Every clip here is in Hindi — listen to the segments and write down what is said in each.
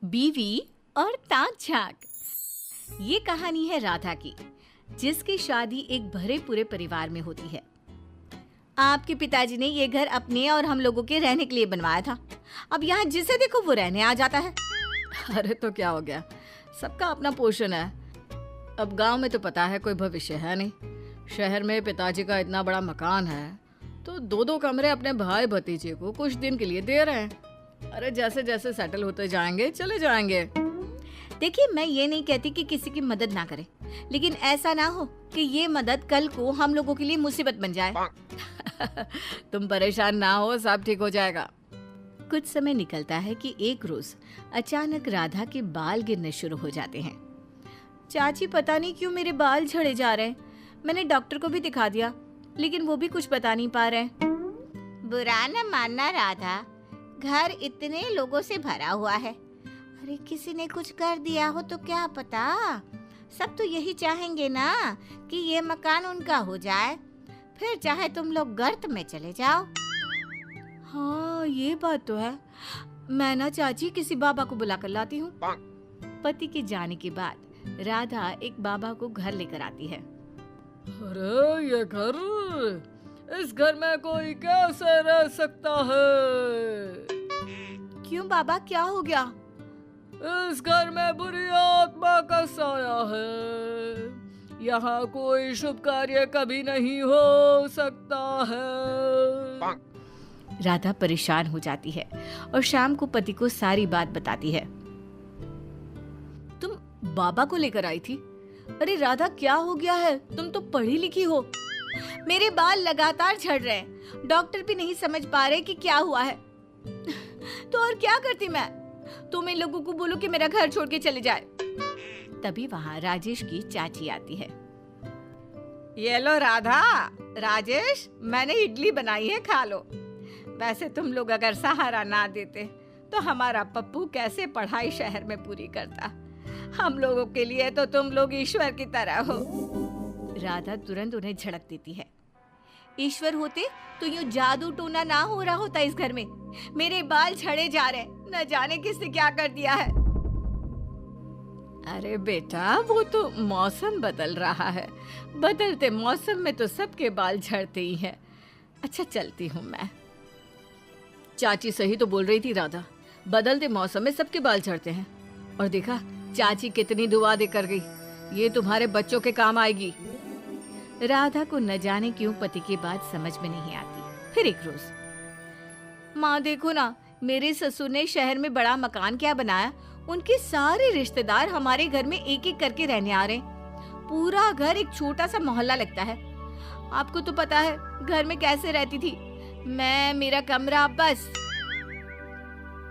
बीवी और ताक झांक। ये कहानी है राधा की, जिसकी शादी एक भरे पूरे परिवार में होती है। आपके पिताजी ने ये घर अपने और हम लोगों के रहने के लिए बनवाया था। अब यहाँ जिसे देखो वो रहने आ जाता है। अरे तो क्या हो गया, सबका अपना पोषण है। अब गांव में तो पता है कोई भविष्य है नहीं। शहर में पिताजी का इतना बड़ा मकान है तो दो दो कमरे अपने भाई भतीजे को कुछ दिन के लिए दे रहे हैं। अरे जैसे जैसे सेटल होते जाएंगे चले जाएंगे। देखिए, मैं ये नहीं कहती कि किसी की मदद ना करें, लेकिन ऐसा ना हो कि ये मदद कल को हम लोगों के लिए मुसीबत बन जाए। तुम परेशान ना हो, सब ठीक हो जाएगा। कुछ समय निकलता है कि एक रोज अचानक राधा के बाल गिरने शुरू हो जाते हैं। चाची, पता नहीं क्यों मेरे बाल झड़े जा रहे हैं। मैंने डॉक्टर को भी दिखा दिया, लेकिन वो भी कुछ बता नहीं पा रहे। बुरा न मानना राधा, घर इतने लोगों से भरा हुआ है। अरे किसी ने कुछ कर दिया हो तो क्या पता। सब तो यही चाहेंगे ना कि ये मकान उनका हो जाए, फिर चाहे तुम लोग गर्त में चले जाओ। हाँ, ये बात तो है। मैं ना चाची किसी बाबा को बुला कर लाती हूँ। पति के जाने के बाद राधा एक बाबा को घर लेकर आती है। अरे ये घर, इस घर में कोई कैसे रह सकता है? क्यों बाबा, क्या हो गया? इस घर में बुरी आत्मा का साया है। यहाँ कोई शुभ कार्य कभी नहीं हो सकता है। राधा परेशान हो जाती है और शाम को पति को सारी बात बताती है। तुम बाबा को लेकर आई थी? अरे राधा, क्या हो गया है? तुम तो पढ़ी लिखी हो। मेरे बाल लगातार झड़ रहे हैं, डॉक्टर भी नहीं समझ पा रहे कि क्या हुआ है। तो और क्या करती मैं? तुम इन लोगों को बोलो कि मेरा घर छोड़ के चले जाए। तभी वहाँ राजेश की चाची आती है। ये लो राधा, राजेश, मैंने इडली बनाई है, खा लो। वैसे तुम लोग अगर सहारा ना देते तो हमारा पप्पू कैसे पढ़ाई शहर में पूरी करता। हम लोगों के लिए तो तुम लोग ईश्वर की तरह हो। राधा तुरंत उन्हें झड़क देती है। ईश्वर होते तो यूं जादू टोना ना हो रहा होता इस घर में। मेरे बाल झड़े जा रहे, न जाने किसने क्या कर दिया है। अरे बेटा, वो तो मौसम बदल रहा है। बदलते मौसम में तो सबके बाल झड़ते ही हैं। अच्छा, चलती हूँ मैं। चाची सही तो बोल रही थी राधा, बदलते मौसम में सबके बाल झड़ते हैं। और देखा चाची कितनी दुआ दे कर गई, ये तुम्हारे बच्चों के काम आएगी। राधा को न जाने क्यों पति की बात समझ में नहीं आती। फिर एक रोज, माँ देखो ना, मेरे ससुर ने शहर में बड़ा मकान क्या बनाया। उनके सारे रिश्तेदार हमारे घर में एक एक करके रहने आ रहे हैं। पूरा घर एक छोटा सा मोहल्ला लगता है। आपको तो पता है घर में कैसे रहती थी मैं, मेरा कमरा बस।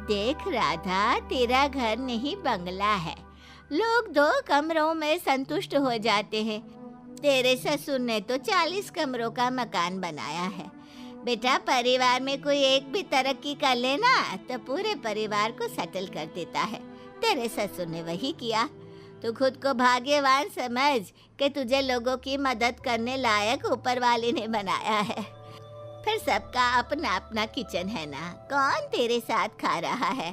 देख राधा, तेरा घर नहीं बंगला है। लोग 2 कमरों में संतुष्ट हो जाते हैं। तेरे ससुर ने तो 40 कमरों का मकान बनाया है। बेटा, परिवार में कोई एक भी तरक्की कर लेना तो पूरे परिवार को सेटल कर देता है। तेरे ससुर ने वही किया। तू खुद को भाग्यवान समझ कि तुझे लोगों की मदद करने लायक ऊपर वाले ने बनाया है। फिर सबका अपना अपना किचन है ना, कौन तेरे साथ खा रहा है?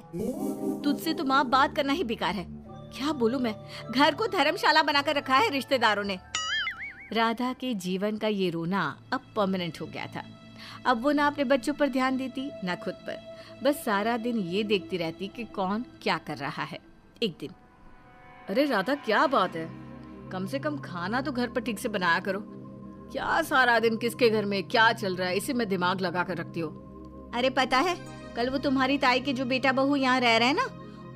तुझसे तो माँ बात करना ही बेकार है। क्या बोलूं मैं, घर को धर्मशाला बनाकर रखा है रिश्तेदारों ने। राधा के जीवन का ये रोना अब परमानेंट हो गया था। अब वो ना अपने बच्चों पर ध्यान देती ना खुद पर, बस सारा दिन ये देखती रहती कि कौन क्या कर रहा है। एक दिन, अरे राधा, क्या बात है? कम से कम खाना तो घर पर ठीक से बनाया करो। क्या सारा दिन किसके घर में क्या चल रहा है इसी में दिमाग लगा कर रखती हो। अरे पता है, कल वो तुम्हारी ताई के जो बेटा बहू यहाँ रह रहे हैं ना,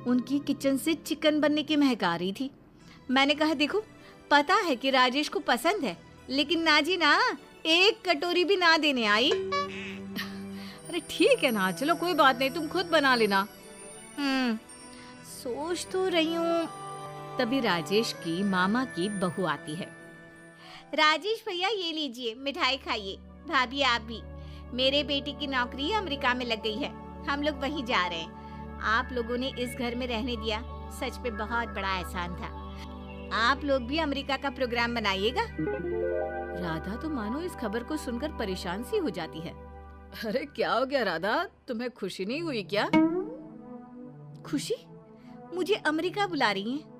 उनकी किचन से चिकन बनने की महक आ रही थी। मैंने कहा देखो, पता है कि राजेश को पसंद है, लेकिन ना जी ना, एक कटोरी भी ना देने आई। अरे ठीक है ना, चलो कोई बात नहीं, तुम खुद बना लेना। सोच तो रही हूँ। तभी राजेश की मामा की बहू आती है। राजेश भैया, ये लीजिए, मिठाई खाइए। भाभी आप भी। मेरे बेटे की नौकरी अमेरिका में लग गई है, हम लोग वहीं जा रहे हैं। आप लोगों ने इस घर में रहने दिया, सच में बहुत बड़ा एहसान था। आप लोग भी अमेरिका का प्रोग्राम बनाइएगा। राधा तो मानो इस खबर को सुनकर परेशान सी हो जाती है। अरे क्या हो गया राधा, तुम्हें खुशी नहीं हुई क्या? खुशी? मुझे अमेरिका बुला रही हैं।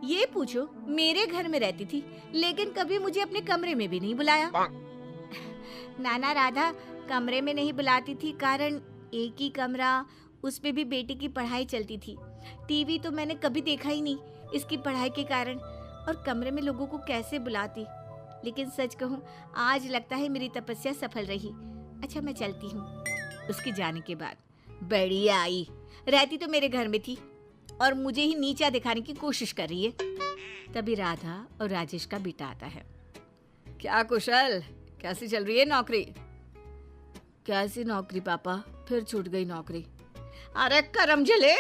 ये पूछो, मेरे घर में रहती थी लेकिन कभी मुझे अपने कमरे में भी नहीं बुलाया। नाना राधा कमरे में नहीं बुलाती थी कारण एक ही कमरा, उस पे भी बेटी की पढ़ाई चलती थी। टीवी तो मैंने कभी देखा ही नहीं इसकी पढ़ाई के कारण, और कमरे में लोगों को कैसे बुलाती। लेकिन सच कहूँ आज लगता है मेरी तपस्या सफल रही। अच्छा मैं चलती हूँ। उसके जाने के बाद बढ़िया आई, रहती तो मेरे घर में थी और मुझे ही नीचा दिखाने की कोशिश कर रही है। तभी राधा और राजेश का बेटा आता है। क्या कुशल, कैसी चल रही है नौकरी? कैसी नौकरी पापा, फिर छूट गई नौकरी। अरे करम जले,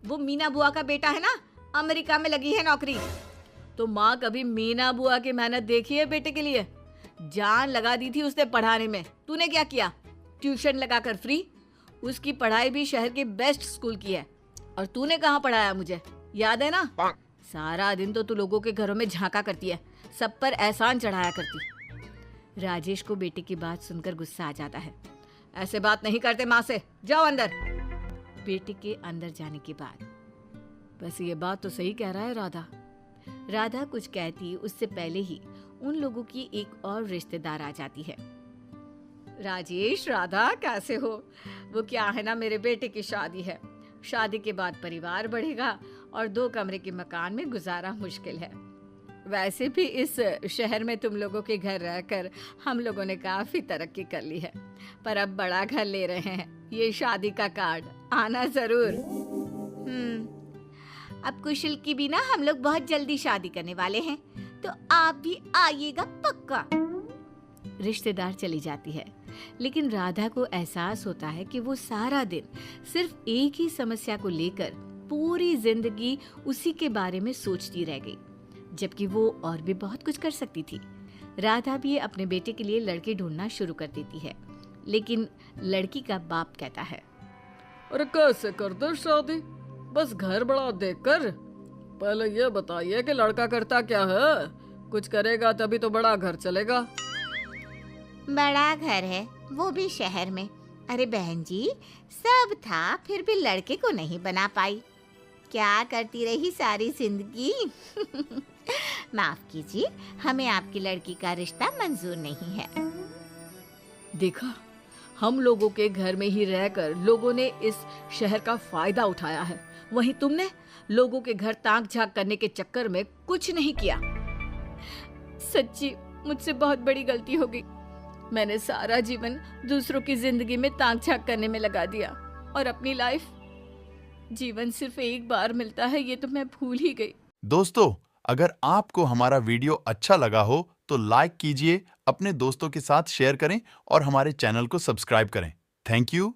वो मीना बुआ का बेटा है ना, अमेरिका में लगी है नौकरी। तो माँ कभी मीना बुआ की मेहनत देखी है बेटे के लिए? जान लगा दी थी उसने पढ़ाने में, तूने क्या किया? ट्यूशन लगाकर फ्री। उसकी पढ़ाई भी शहर के बेस्ट स्कूल की है, और तूने कहाँ पढ़ाया मुझे, याद है ना? सारा दिन तो तू लोगों के घरों में झांका करती है, सब पर एहसान चढ़ाया करती। राजेश को बेटे की बात सुनकर गुस्सा आ जाता है। ऐसे बात नहीं करते माँ से, जाओ अंदर। बेटे के अंदर जाने के बाद बस ये बात तो सही कह रहा है राधा। राधा कुछ कहती उससे पहले ही उन लोगों की एक और रिश्तेदार आ जाती है। राजेश, राधा कैसे हो? वो क्या है ना, मेरे बेटे की शादी है। शादी के बाद परिवार बढ़ेगा और 2 कमरे के मकान में गुजारा मुश्किल है। वैसे भी इस शहर में तुम लोगों के घर रहकर हम लोगों ने काफी तरक्की कर ली है, पर अब बड़ा घर ले रहे हैं। ये शादी का कार्ड, आना जरूर। अब कुशल की भी ना हम लोग बहुत जल्दी शादी करने वाले हैं, तो आप भी आइएगा पक्का। रिश्तेदार चली जाती है, लेकिन राधा को एहसास होता है कि वो सारा दिन सिर्फ एक ही समस्या को लेकर पूरी जिंदगी उसी के बारे में सोचती रह गई, जबकि वो और भी बहुत कुछ कर सकती थी। राधा भी अपने बेटे के लिए लड़के ढूंढना शुरू कर देती है, लेकिन लड़की का बाप कहता है, अरे कैसे कर दो शादी, बस घर बड़ा देखकर। पहले ये बताइए कि लड़का करता क्या है, कुछ करेगा तभी तो बड़ा घर चलेगा। बड़ा घर है, वो भी शहर में। अरे बहन जी, सब था फिर भी लड़के को नहीं बना पाई। क्या करती रही सारी जिंदगी। माफ कीजिए, हमें आपकी लड़की का रिश्ता मंजूर नहीं है। देखा, हम लोगों के घर में ही रहकर लोगों ने इस शहर का फायदा उठाया है, वहीं तुमने लोगों के घर ताक झांक करने के चक्कर में कुछ नहीं किया। सच्ची मुझसे बहुत बड़ी गलती हो गई। मैंने सारा जीवन दूसरों की जिंदगी में ताक झांक करने में लगा दिया, और अपनी लाइफ, जीवन सिर्फ एक बार मिलता है ये तो मैं भूल ही गई। दोस्तों, अगर आपको हमारा वीडियो अच्छा लगा हो तो लाइक कीजिए, अपने दोस्तों के साथ शेयर करें और हमारे चैनल को सब्सक्राइब करें। Thank you.